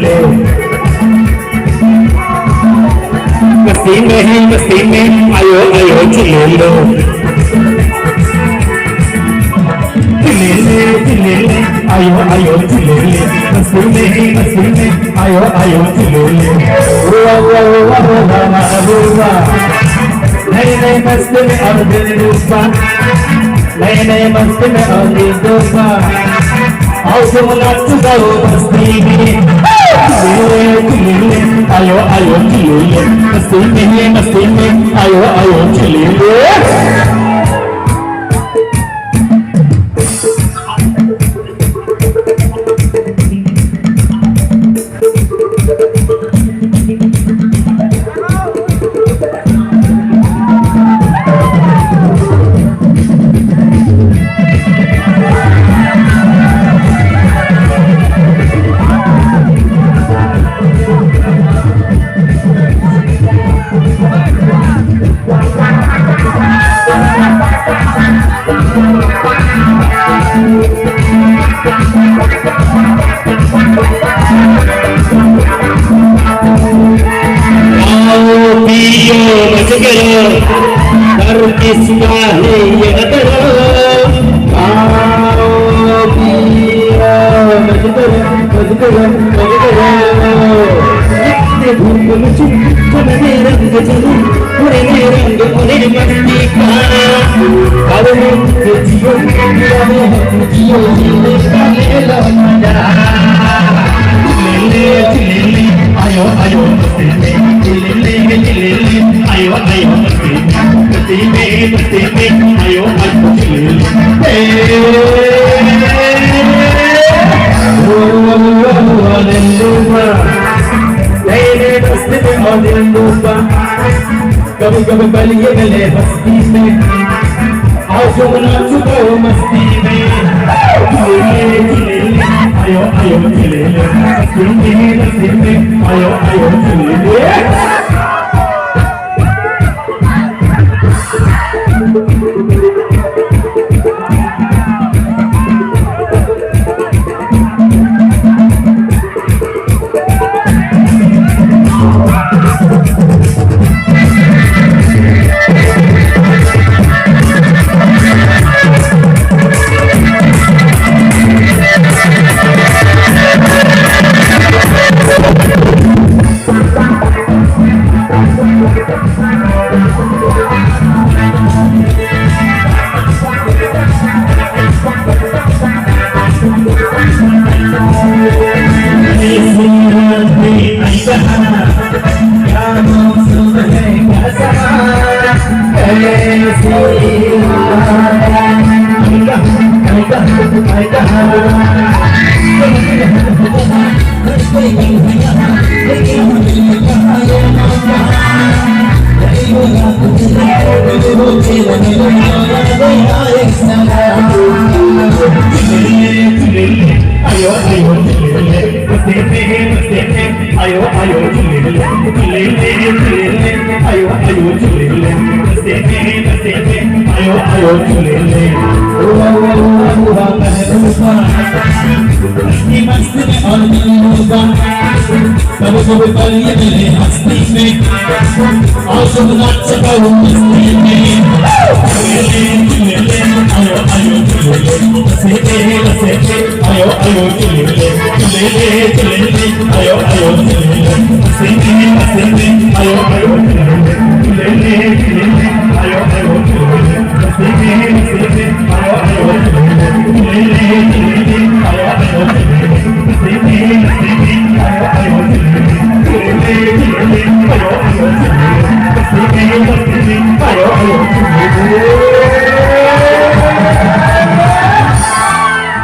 ले मस्ती में ही मस्ती में आयो आयो चिले लो चिले ले आयो आयो चिले ले मस्ती में आयो आयो चिले ले रुआ रुआ रुआ रुआ नई नई मस्ती में और दिल रूपा नए नए मस्ती में और दिल रूपा आओ तुम नाच जाओ मस्ती में आयो आयो चिले मस्ती में आयो आयो चिले कर किसका है ये आयो आयो आयो आयो मस्ती में आयो कभी कभी बलिए गले हस्ती में आओ जुमना चुको मस्ती में आयो आयो चिले मस्ती में आयो आयो चिले आयो आयो आयो आयो मस्ती में और कभी कभी बलिए मेरे हस्ती में और तुम नाच पाओ मस्ती में आयो आयो आयो आयो आयो आयो आयो आयो